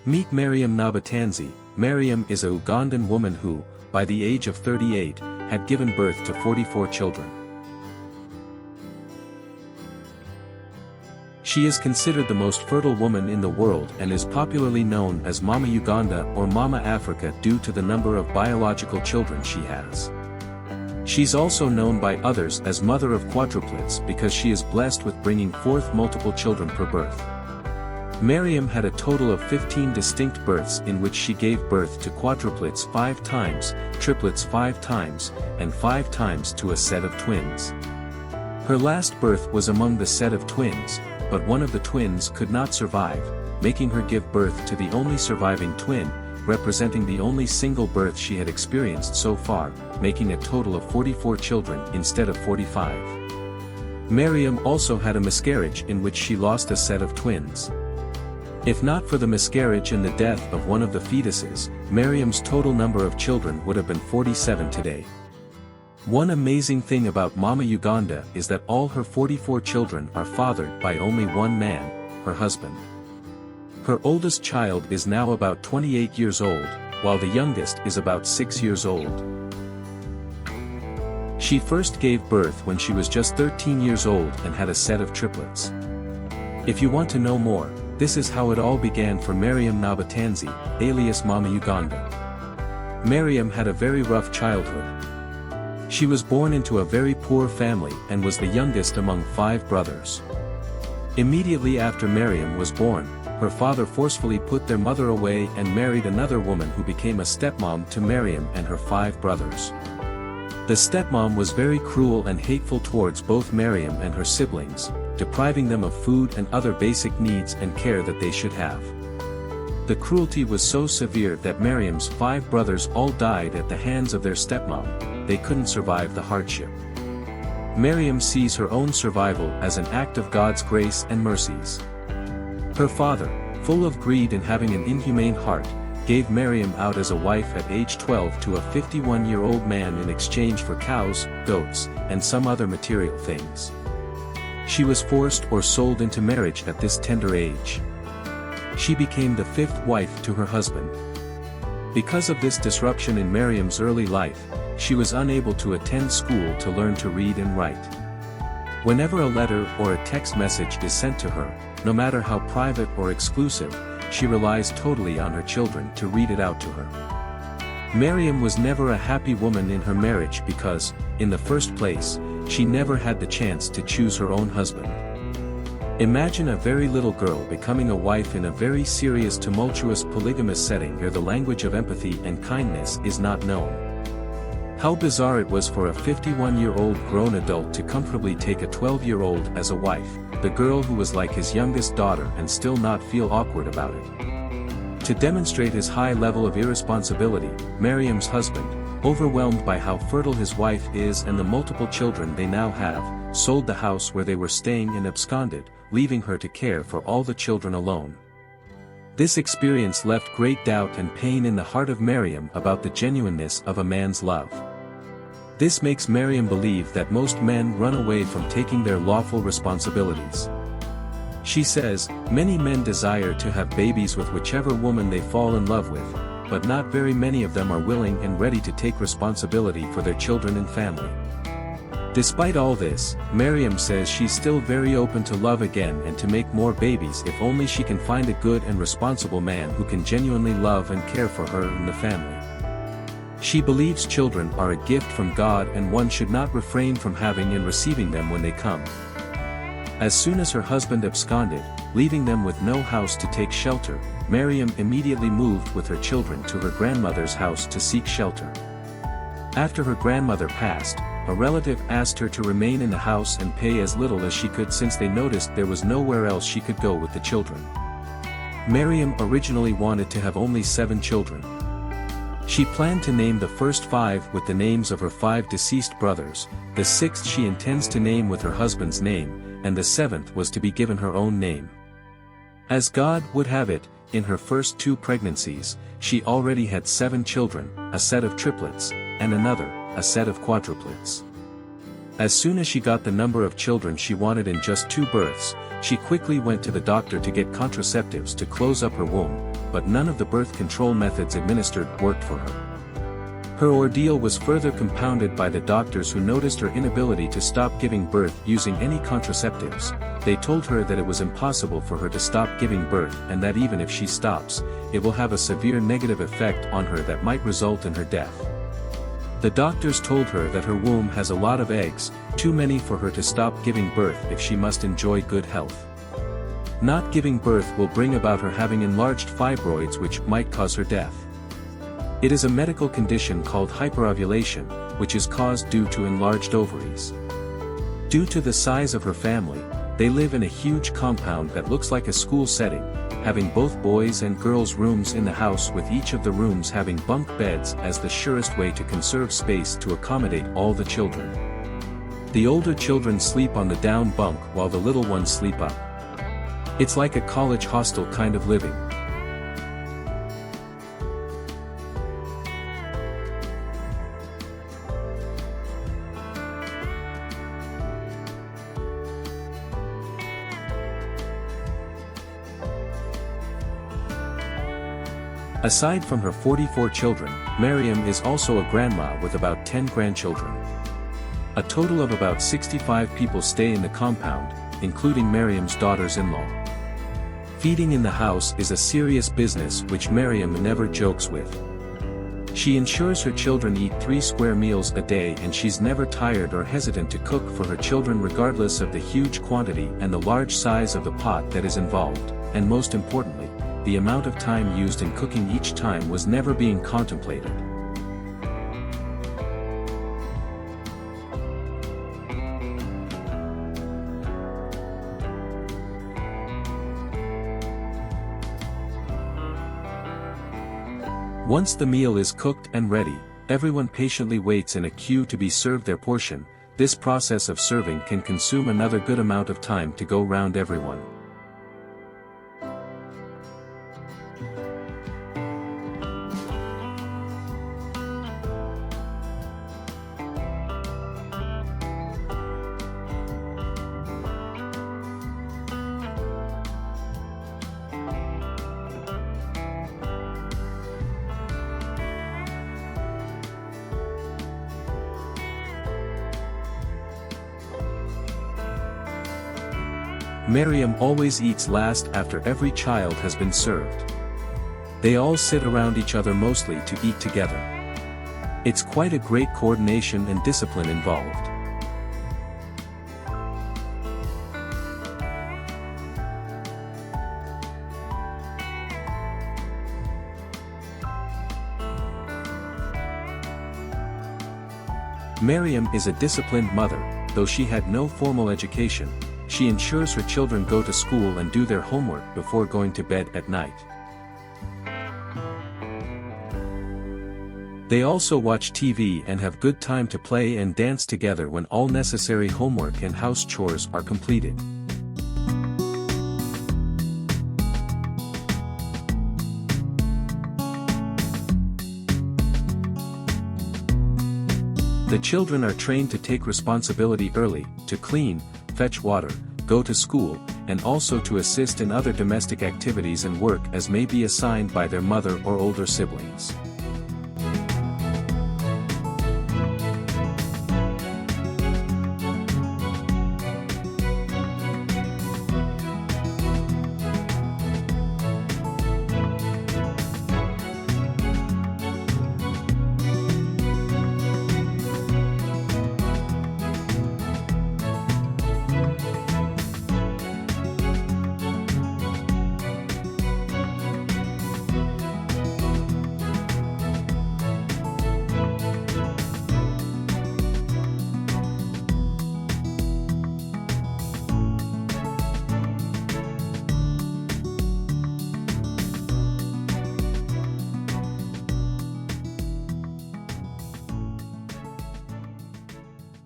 Meet Mariam Nabatanzi. Mariam is a Ugandan woman who, by the age of 38, had given birth to 44 children. She is considered the most fertile woman in the world and is popularly known as Mama Uganda or Mama Africa due to the number of biological children she has. She's also known by others as Mother of Quadruplets because she is blessed with bringing forth multiple children per birth. Mariam had a total of 15 distinct births in which she gave birth to quadruplets 5 times, triplets 5 times, and 5 times to a set of twins. Her last birth was among the set of twins, but one of the twins could not survive, making her give birth to the only surviving twin, representing the only single birth she had experienced so far, making a total of 44 children instead of 45. Mariam also had a miscarriage in which she lost a set of twins. If not for the miscarriage and the death of one of the fetuses, Mariam's total number of children would have been 47 today. One amazing thing about Mama Uganda is that all her 44 children are fathered by only one man, her husband. Her oldest child is now about 28 years old, while the youngest is about 6 years old. She first gave birth when she was just 13 years old and had a set of triplets. If you want to know more, this is how it all began for Mariam Nabatanzi, alias Mama Uganda. Mariam had a very rough childhood. She was born into a very poor family and was the youngest among 5 brothers. Immediately after Mariam was born, her father forcefully put their mother away and married another woman who became a stepmom to Mariam and her 5 brothers. The stepmom was very cruel and hateful towards both Mariam and her siblings, depriving them of food and other basic needs and care that they should have. The cruelty was so severe that Mariam's 5 brothers all died at the hands of their stepmom. They couldn't survive the hardship. Mariam sees her own survival as an act of God's grace and mercies. Her father, full of greed and having an inhumane heart, gave Mariam out as a wife at age 12 to a 51-year-old man in exchange for cows, goats, and some other material things. She was forced or sold into marriage at this tender age. She became the 5th wife to her husband. Because of this disruption in Mariam's early life, she was unable to attend school to learn to read and write. Whenever a letter or a text message is sent to her, no matter how private or exclusive, she relies totally on her children to read it out to her. Mariam was never a happy woman in her marriage because, in the first place, she never had the chance to choose her own husband. Imagine a very little girl becoming a wife in a very serious tumultuous polygamous setting where the language of empathy and kindness is not known. How bizarre it was for a 51-year-old grown adult to comfortably take a 12-year-old as a wife, the girl who was like his youngest daughter and still not feel awkward about it. To demonstrate his high level of irresponsibility, Mariam's husband, overwhelmed by how fertile his wife is and the multiple children they now have, sold the house where they were staying and absconded, leaving her to care for all the children alone. This experience left great doubt and pain in the heart of Mariam about the genuineness of a man's love. This makes Mariam believe that most men run away from taking their lawful responsibilities. She says, many men desire to have babies with whichever woman they fall in love with, but not very many of them are willing and ready to take responsibility for their children and family. Despite all this, Mariam says she's still very open to love again and to make more babies if only she can find a good and responsible man who can genuinely love and care for her and the family. She believes children are a gift from God and one should not refrain from having and receiving them when they come. As soon as her husband absconded, leaving them with no house to take shelter, Mariam immediately moved with her children to her grandmother's house to seek shelter. After her grandmother passed, a relative asked her to remain in the house and pay as little as she could since they noticed there was nowhere else she could go with the children. Mariam originally wanted to have only 7 children. She planned to name the first 5 with the names of her 5 deceased brothers, the 6th she intends to name with her husband's name, and the 7th was to be given her own name. As God would have it, in her first 2 pregnancies, she already had 7 children, a set of triplets, and another, a set of quadruplets. As soon as she got the number of children she wanted in just 2 births, she quickly went to the doctor to get contraceptives to close up her womb, but none of the birth control methods administered worked for her. Her ordeal was further compounded by the doctors who noticed her inability to stop giving birth using any contraceptives. They told her that it was impossible for her to stop giving birth and that even if she stops, it will have a severe negative effect on her that might result in her death. The doctors told her that her womb has a lot of eggs, too many for her to stop giving birth if she must enjoy good health. Not giving birth will bring about her having enlarged fibroids which might cause her death. It is a medical condition called hyperovulation, which is caused due to enlarged ovaries. Due to the size of her family, they live in a huge compound that looks like a school setting, having both boys and girls' rooms in the house with each of the rooms having bunk beds as the surest way to conserve space to accommodate all the children. The older children sleep on the down bunk while the little ones sleep up. It's like a college hostel kind of living. Aside from her 44 children, Mariam is also a grandma with about 10 grandchildren. A total of about 65 people stay in the compound, including Mariam's daughters-in-law. Feeding in the house is a serious business which Mariam never jokes with. She ensures her children eat 3 square meals a day and she's never tired or hesitant to cook for her children regardless of the huge quantity and the large size of the pot that is involved, and most importantly, the amount of time used in cooking each time was never being contemplated. Once the meal is cooked and ready, everyone patiently waits in a queue to be served their portion. This process of serving can consume another good amount of time to go round everyone. Mariam always eats last after every child has been served. They all sit around each other mostly to eat together. It's quite a great coordination and discipline involved. Mariam is a disciplined mother, though she had no formal education. She ensures her children go to school and do their homework before going to bed at night. They also watch TV and have good time to play and dance together when all necessary homework and house chores are completed. The children are trained to take responsibility early, to clean, fetch water, go to school, and also to assist in other domestic activities and work as may be assigned by their mother or older siblings.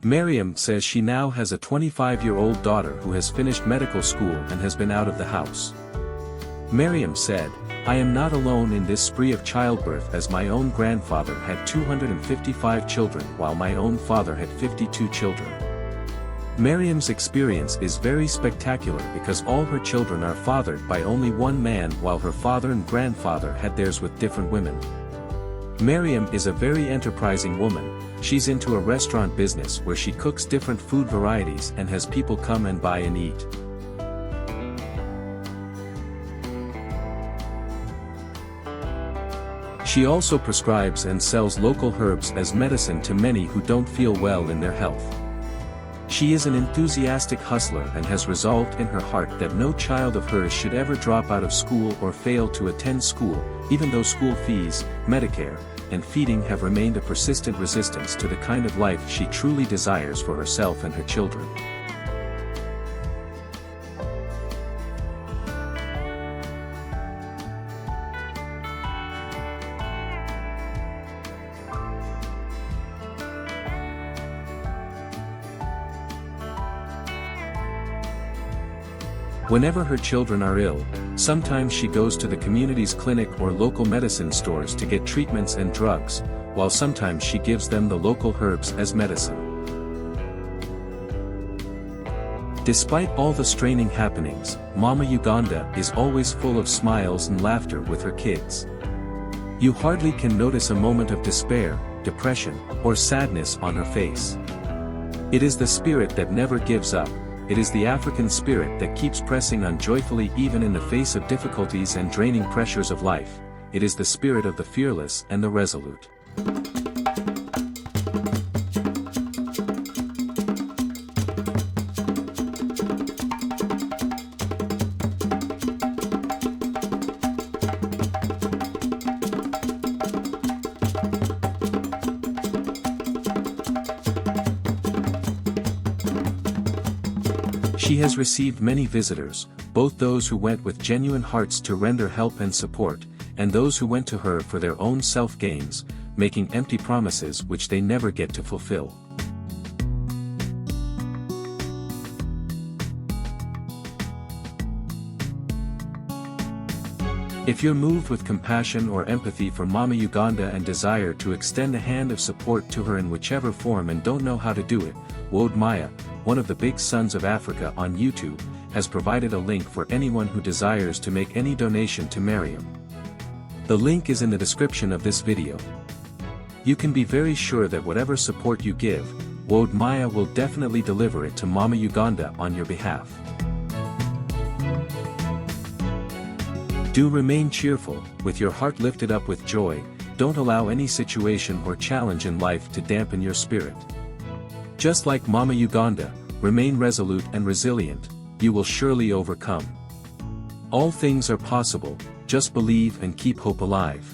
Mariam says she now has a 25-year-old daughter who has finished medical school and has been out of the house. Mariam said, "I am not alone in this spree of childbirth as my own grandfather had 255 children while my own father had 52 children. Mariam's experience is very spectacular because all her children are fathered by only one man while her father and grandfather had theirs with different women. Mariam is a very enterprising woman. She's into a restaurant business where she cooks different food varieties and has people come and buy and eat. She also prescribes and sells local herbs as medicine to many who don't feel well in their health. She is an enthusiastic hustler and has resolved in her heart that no child of hers should ever drop out of school or fail to attend school, even though school fees, Medicare, and feeding have remained a persistent resistance to the kind of life she truly desires for herself and her children. Whenever her children are ill, sometimes she goes to the community's clinic or local medicine stores to get treatments and drugs, while sometimes she gives them the local herbs as medicine. Despite all the straining happenings, Mama Uganda is always full of smiles and laughter with her kids. You hardly can notice a moment of despair, depression, or sadness on her face. It is the spirit that never gives up. It is the African spirit that keeps pressing on joyfully even in the face of difficulties and draining pressures of life. It is the spirit of the fearless and the resolute. She has received many visitors, both those who went with genuine hearts to render help and support, and those who went to her for their own self-gains, making empty promises which they never get to fulfill. If you're moved with compassion or empathy for Mama Uganda and desire to extend a hand of support to her in whichever form and don't know how to do it, Wode Maya, one of the big sons of Africa on YouTube, has provided a link for anyone who desires to make any donation to Mariam. The link is in the description of this video. You can be very sure that whatever support you give, Wode Maya will definitely deliver it to Mama Uganda on your behalf. Do remain cheerful, with your heart lifted up with joy. Don't allow any situation or challenge in life to dampen your spirit. Just like Mama Uganda, remain resolute and resilient. You will surely overcome. All things are possible, just believe and keep hope alive.